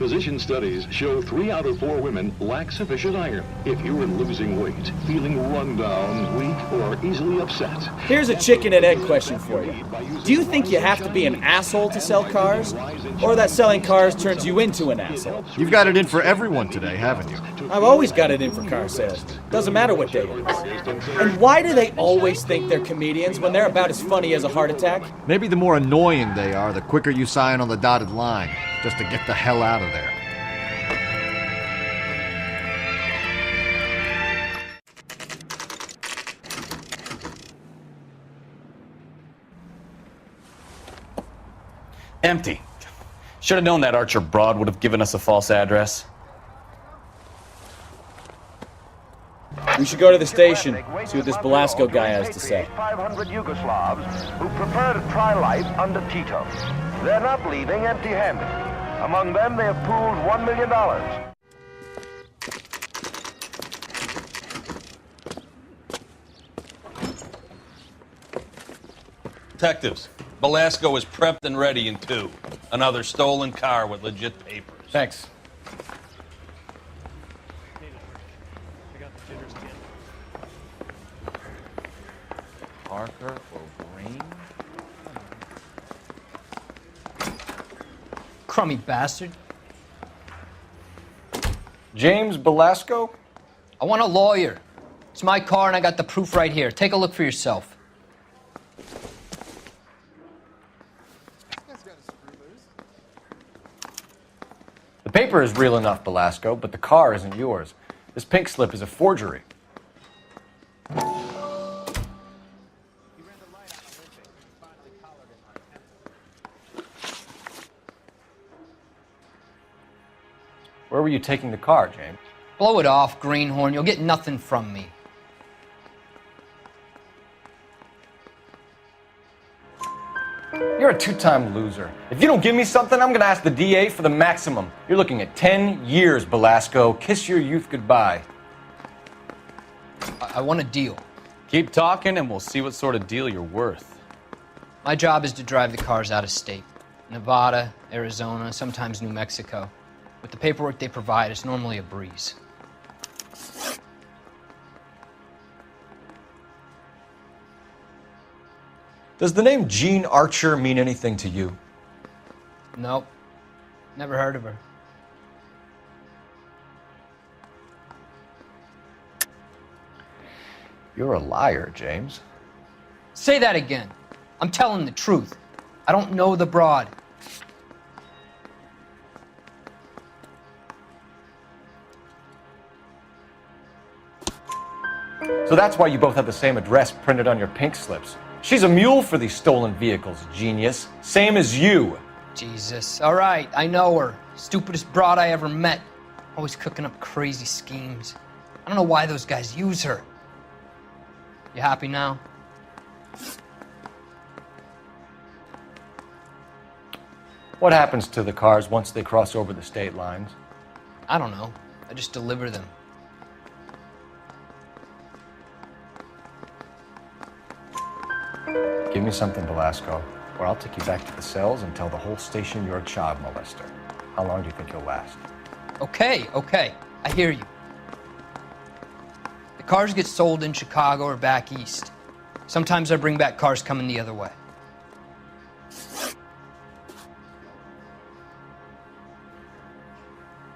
Physician studies show 3 out of 4 women lack sufficient iron. If you're losing weight, feeling run down, weak, or easily upset. Here's a chicken and egg question for you. Do you think you have to be an asshole to sell cars? Or that selling cars turns you into an asshole? You've got it in for everyone today, haven't you? I've always got it in for car sales. Doesn't matter what day it is. And why do they always think they're comedians when they're about as funny as a heart attack? Maybe the more annoying they are, the quicker you sign on the dotted line, just to get the hell out of there. Empty. Should have known that Archer broad would have given us a false address. We should go to the station, see what this Belasco guy has to say. 500 Yugoslavs who prefer to try life under Tito. They're not leaving empty-handed. Among them, they have pooled $1 million. Detectives, Belasco is prepped and ready in 2. Another stolen car with legit papers. Thanks. Parker or Green? Crummy bastard. James Belasco? I want a lawyer. It's my car and I got the proof right here. Take a look for yourself. The paper is real enough, Belasco, but the car isn't yours. This pink slip is a forgery. Where were you taking the car, James? Blow it off, greenhorn. You'll get nothing from me. You're a 2-time loser. If you don't give me something, I'm gonna ask the DA for the maximum. You're looking at 10 years, Belasco. Kiss your youth goodbye. I want a deal. Keep talking and we'll see what sort of deal you're worth. My job is to drive the cars out of state. Nevada, Arizona, sometimes New Mexico. With the paperwork they provide, it's normally a breeze. Does the name Jean Archer mean anything to you? Nope. Never heard of her. You're a liar, James. Say that again. I'm telling the truth. I don't know the broad. So that's why you both have the same address printed on your pink slips. She's a mule for these stolen vehicles, genius. Same as you. Jesus. All right, I know her. Stupidest broad I ever met. Always cooking up crazy schemes. I don't know why those guys use her. You happy now? What happens to the cars once they cross over the state lines? I don't know. I just deliver them. Give me something, Belasco, or I'll take you back to the cells and tell the whole station you're a child molester. How long do you think you'll last? Okay. I hear you. The cars get sold in Chicago or back east. Sometimes I bring back cars coming the other way.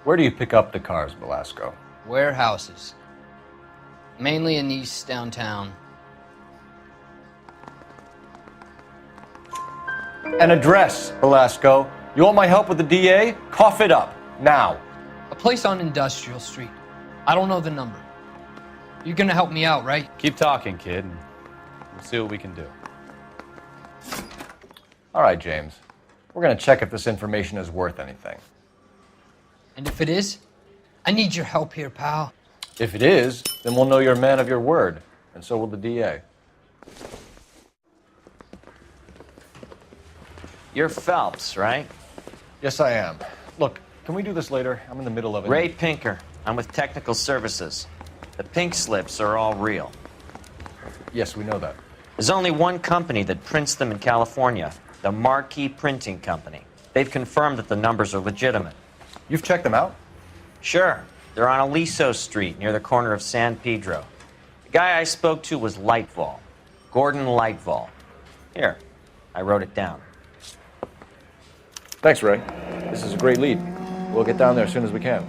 Where do you pick up the cars, Belasco? Warehouses. Mainly in East downtown. An address, Belasco. You want my help with the DA? Cough it up, now. A place on Industrial Street. I don't know the number. You're gonna help me out, right? Keep talking, kid, and we'll see what we can do. All right, James. We're gonna check if this information is worth anything. And if it is, I need your help here, pal. If it is, then we'll know you're a man of your word, and so will the DA. You're Phelps, right? Yes, I am. Look, can we do this later? I'm in the middle of it. Ray Pinker. I'm with Technical Services. The pink slips are all real. Yes, we know that. There's only one company that prints them in California, the Marquee Printing Company. They've confirmed that the numbers are legitimate. You've checked them out? Sure. They're on Aliso Street, near the corner of San Pedro. The guy I spoke to was Lightval. Gordon Lightval. Here, I wrote it down. Thanks, Ray. This is a great lead. We'll get down there as soon as we can.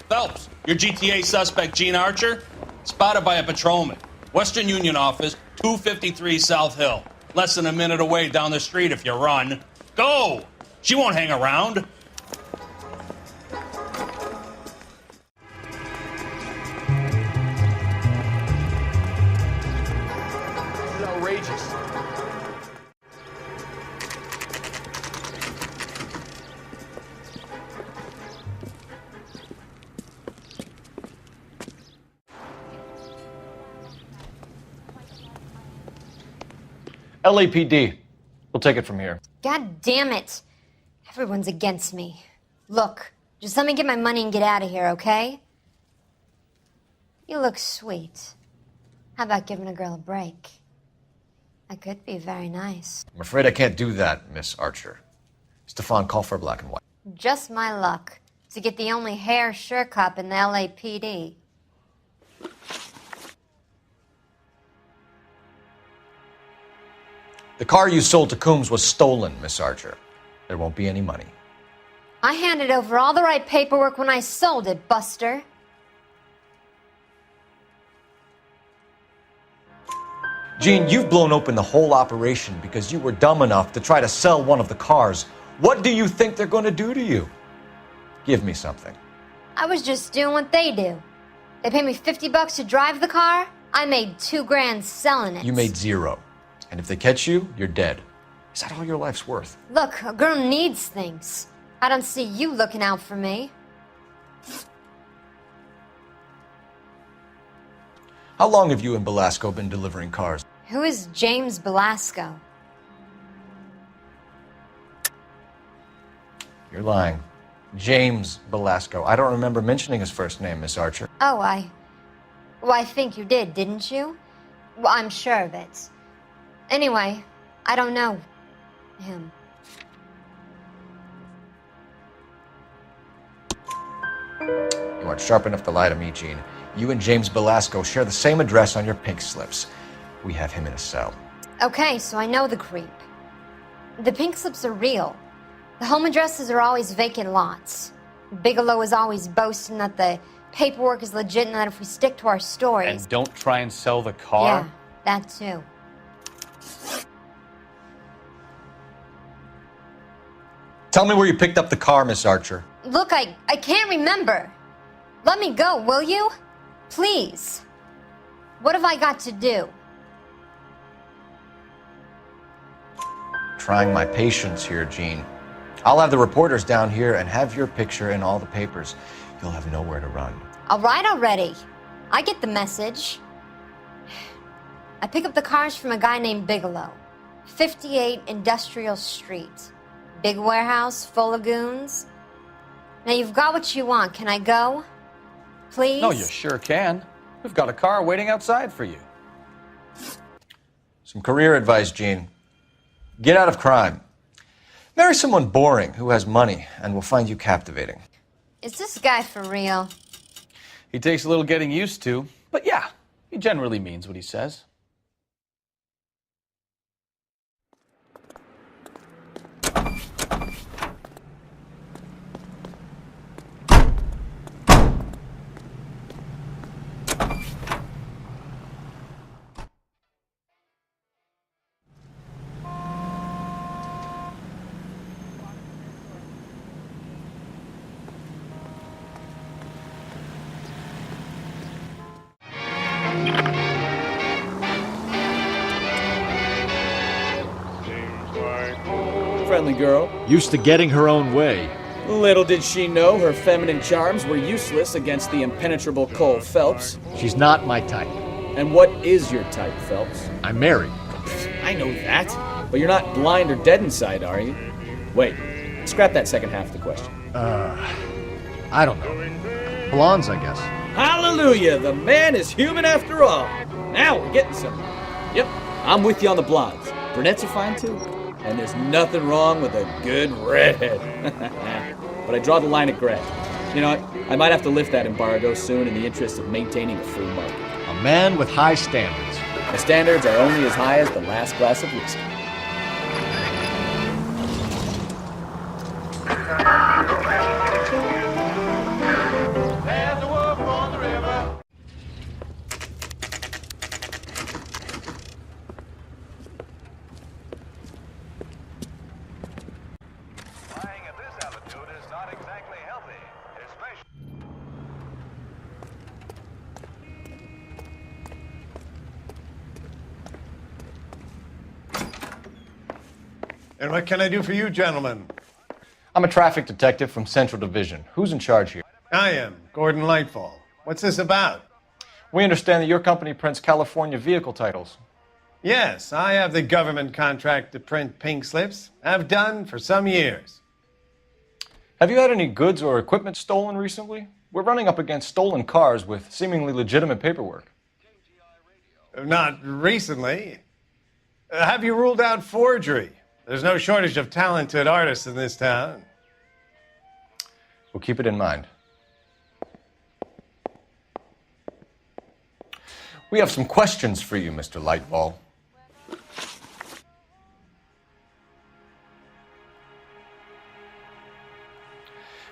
Phelps, your GTA suspect, Gene Archer, spotted by a patrolman. Western Union office, 253 South Hill. Less than a minute away down the street if you run. Go! She won't hang around. It's outrageous. LAPD. We'll take it from here. God damn it. Everyone's against me. Look, just let me get my money and get out of here, okay? You look sweet. How about giving a girl a break? That could be very nice. I'm afraid I can't do that, Miss Archer. Stefan, call for black and white. Just my luck to get the only hair sure cop in the LAPD. The car you sold to Coombs was stolen, Miss Archer. There won't be any money. I handed over all the right paperwork when I sold it, Buster. Gene, you've blown open the whole operation because you were dumb enough to try to sell one of the cars. What do you think they're going to do to you? Give me something. I was just doing what they do. They paid me $50 to drive the car. I made $2 grand selling it. You made zero. And if they catch you, you're dead. Is that all your life's worth? Look, a girl needs things. I don't see you looking out for me. How long have you and Belasco been delivering cars? Who is James Belasco? You're lying. James Belasco. I don't remember mentioning his first name, Miss Archer. Oh, I think you did, didn't you? Well, I'm sure of it. Anyway, I don't know him. You aren't sharp enough to lie to me, Gene. You and James Belasco share the same address on your pink slips. We have him in a cell. Okay, so I know the creep. The pink slips are real. The home addresses are always vacant lots. Bigelow is always boasting that the paperwork is legit and that if we stick to our stories... And don't try and sell the car? Yeah, that too. Tell me where you picked up the car, Miss Archer. Look, I can't remember. Let me go, will you? Please. What have I got to do? Trying my patience here, Gene. I'll have the reporters down here and have your picture in all the papers. You'll have nowhere to run. All right already. I get the message. I pick up the cars from a guy named Bigelow. 58 Industrial Street. Big warehouse full of goons. Now you've got what you want. Can I go? Please? No, you sure can. We've got a car waiting outside for you. Some career advice, Gene. Get out of crime. Marry someone boring who has money and will find you captivating. Is this guy for real? He takes a little getting used to, but yeah, he generally means what he says. Friendly girl. Used to getting her own way. Little did she know her feminine charms were useless against the impenetrable Cole Phelps. She's not my type. And what is your type, Phelps? I'm married. I know that, but you're not blind or dead inside, are you? Wait, scrap that second half of the question. I don't know. Blondes, I guess. Hallelujah, the man is human after all. Now we're getting somewhere. Yep, I'm with you on the blondes. Brunettes are fine too. And there's nothing wrong with a good redhead. But I draw the line at gray. You know what? I might have to lift that embargo soon in the interest of maintaining a free market. A man with high standards. My standards are only as high as the last glass of whiskey. And what can I do for you, gentlemen? I'm a traffic detective from Central Division. Who's in charge here? I am, Gordon Lightfall. What's this about? We understand that your company prints California vehicle titles. Yes, I have the government contract to print pink slips. I've done for some years. Have you had any goods or equipment stolen recently? We're running up against stolen cars with seemingly legitimate paperwork. Not recently. Have you ruled out forgery? There's no shortage of talented artists in this town. We'll keep it in mind. We have some questions for you, Mr. Lightfall.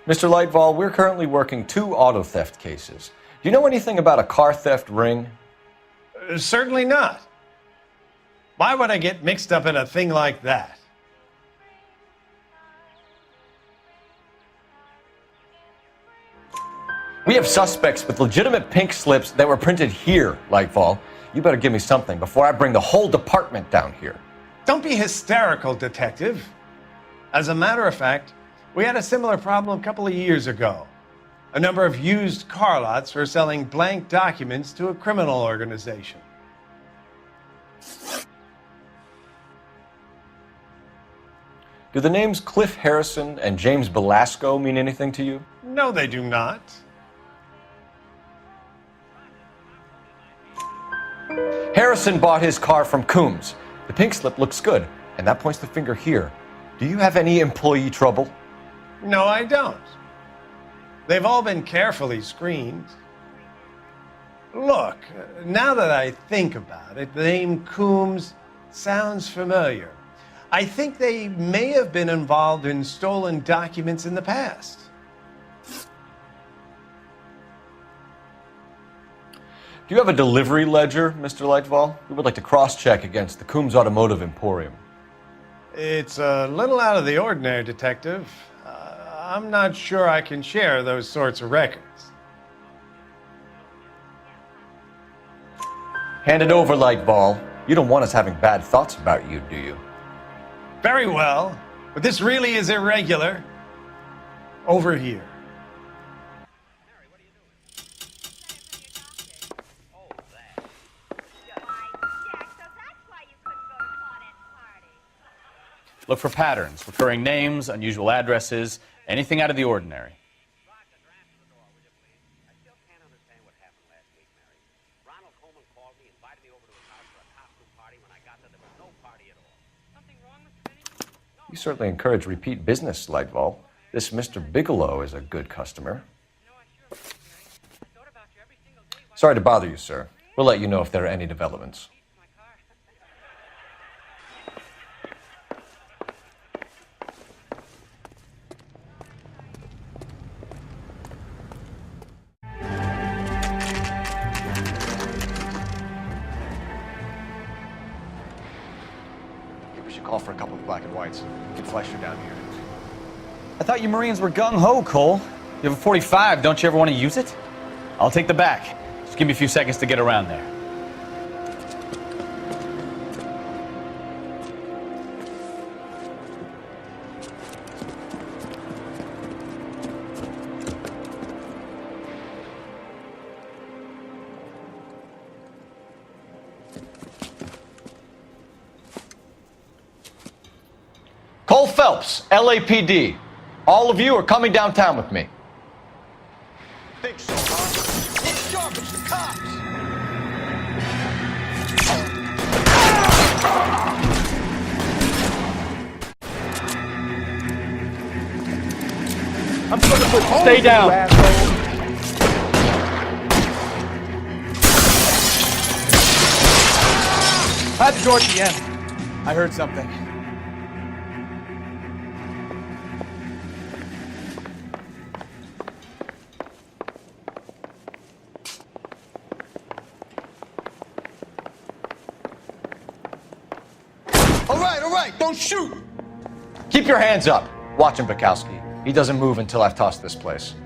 Mr. Lightfall, we're currently working 2 auto theft cases. Do you know anything about a car theft ring? Certainly not. Why would I get mixed up in a thing like that? We have suspects with legitimate pink slips that were printed here, Lightfall. You better give me something before I bring the whole department down here. Don't be hysterical, Detective. As a matter of fact, we had a similar problem a couple of years ago. A number of used car lots were selling blank documents to a criminal organization. Do the names Cliff Harrison and James Belasco mean anything to you? No, they do not. Harrison bought his car from Coombs. The pink slip looks good, and that points the finger here. Do you have any employee trouble? No, I don't. They've all been carefully screened. Look, now that I think about it, the name Coombs sounds familiar. I think they may have been involved in stolen documents in the past. Do you have a delivery ledger, Mr. Lightfall? We would like to cross-check against the Coombs Automotive Emporium. It's a little out of the ordinary, Detective. I'm not sure I can share those sorts of records. Hand it over, Lightfall. You don't want us having bad thoughts about you, do you? Very well, but this really is irregular. Over here. Look for patterns, recurring names, unusual addresses, anything out of the ordinary. You certainly encourage repeat business, Lightfall. This Mr. Bigelow is a good customer. Sorry to bother you, sir. We'll let you know if there are any developments. Call for a couple of black and whites. Get Fleischer down here. I thought you Marines were gung-ho, Cole. You have a 45, don't you ever want to use it? I'll take the back. Just give me a few seconds to get around there. Cole Phelps, LAPD. All of you are coming downtown with me. Think so, huh? It's sharp, it's the cops! Stay down. At the door at the end. I heard something. All right, don't shoot! Keep your hands up. Watch him, Bukowski. He doesn't move until I've tossed this place.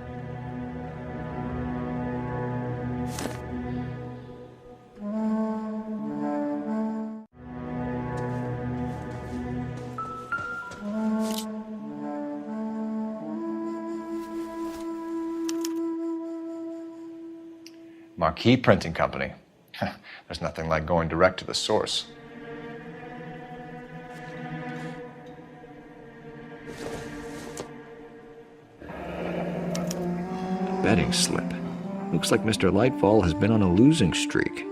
Marquee Printing Company. There's nothing like going direct to the source. Betting slip. Looks like Mr. Lightfall has been on a losing streak.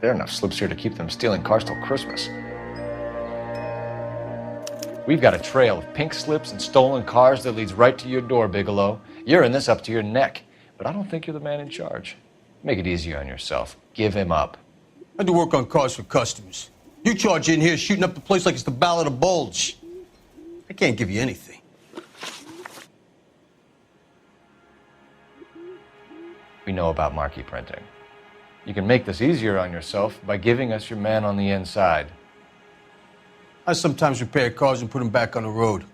There are enough slips here to keep them stealing cars till Christmas. We've got a trail of pink slips and stolen cars that leads right to your door, Bigelow. You're in this up to your neck, but I don't think you're the man in charge. Make it easier on yourself. Give him up. I do work on cars for customers. You charge in here shooting up the place like it's the Ballad of Bulge. I can't give you anything. We know about marquee printing. You can make this easier on yourself by giving us your man on the inside. I sometimes repair cars and put them back on the road.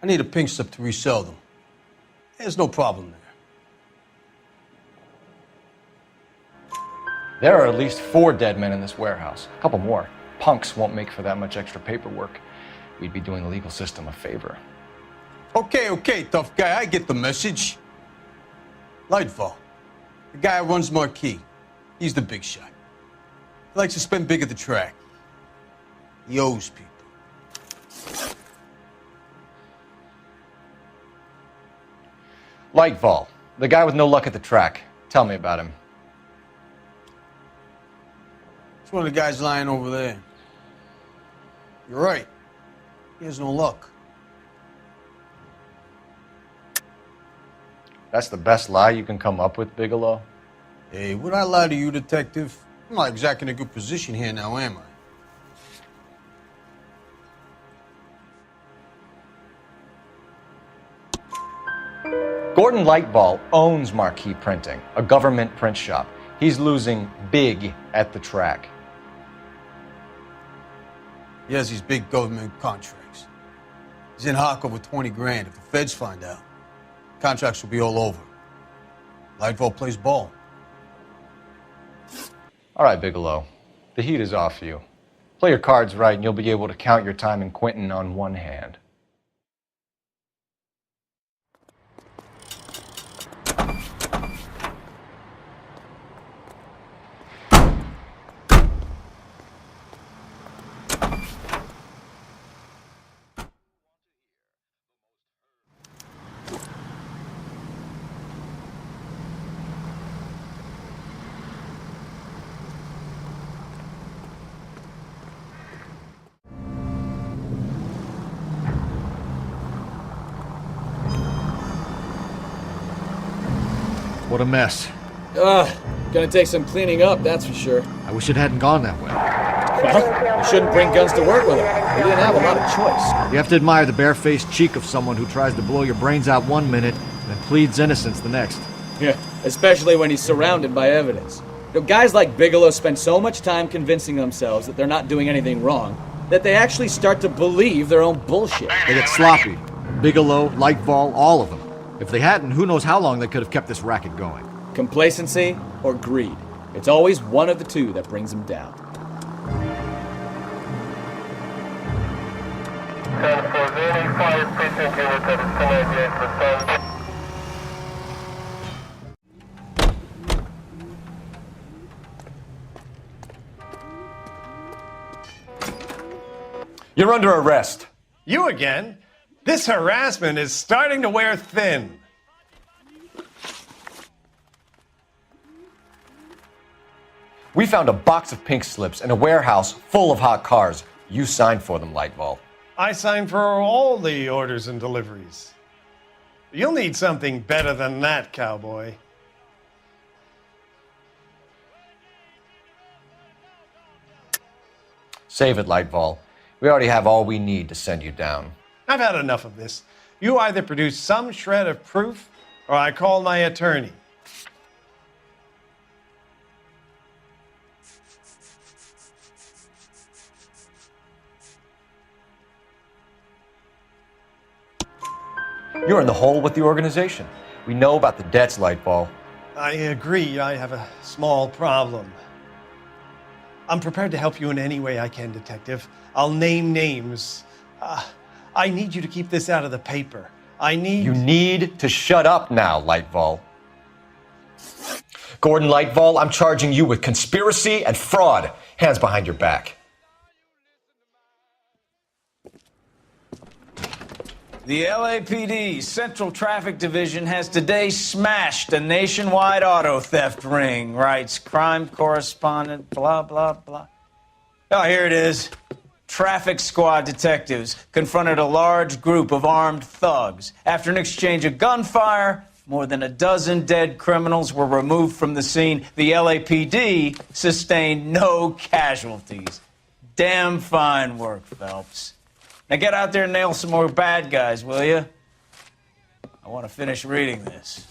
I need a pink slip to resell them. There's no problem there. There are at least 4 dead men in this warehouse. A couple more. Punks won't make for that much extra paperwork. We'd be doing the legal system a favor. Okay, tough guy, I get the message. Lightfall, the guy who runs Marquee. He's the big shot. He likes to spend big at the track. He owes people. Lightfall, the guy with no luck at the track. Tell me about him. It's one of the guys lying over there. You're right. He has no luck. That's the best lie you can come up with, Bigelow? Hey, would I lie to you, detective? I'm not exactly in a good position here now, am I? Gordon Lightfall owns Marquee Printing, a government print shop. He's losing big at the track. He has these big government contracts. He's in hock over 20 grand. If the feds find out, contracts will be all over. Lightfall plays ball. All right, Bigelow. The heat is off you. Play your cards right and you'll be able to count your time in Quentin on one hand. What a mess. Gonna take some cleaning up, that's for sure. I wish it hadn't gone that way. Well, you shouldn't bring guns to work with them. We didn't have a lot of choice. You have to admire the barefaced cheek of someone who tries to blow your brains out one minute and then pleads innocence the next. Yeah, especially when he's surrounded by evidence. You know, guys like Bigelow spend so much time convincing themselves that they're not doing anything wrong that they actually start to believe their own bullshit. They get sloppy. Bigelow, Lightfall, all of them. If they hadn't, who knows how long they could have kept this racket going. Complacency or greed. It's always one of the two that brings them down. You're under arrest. You again? This harassment is starting to wear thin. We found a box of pink slips in a warehouse full of hot cars. You signed for them, Lightball. I signed for all the orders and deliveries. You'll need something better than that, cowboy. Save it, Lightball. We already have all we need to send you down. I've had enough of this. You either produce some shred of proof, or I call my attorney. You're in the hole with the organization. We know about the debts, Lightball. I agree. I have a small problem. I'm prepared to help you in any way I can, Detective. I'll name names. I need you to keep this out of the paper. You need to shut up now, Lightball. Gordon Lightball, I'm charging you with conspiracy and fraud. Hands behind your back. The LAPD Central Traffic Division has today smashed a nationwide auto theft ring, writes crime correspondent, blah, blah, blah. Oh, here it is. Traffic squad detectives confronted a large group of armed thugs. After an exchange of gunfire, more than a dozen dead criminals were removed from the scene. The LAPD sustained no casualties. Damn fine work, Phelps. Now get out there and nail some more bad guys, will you? I want to finish reading this.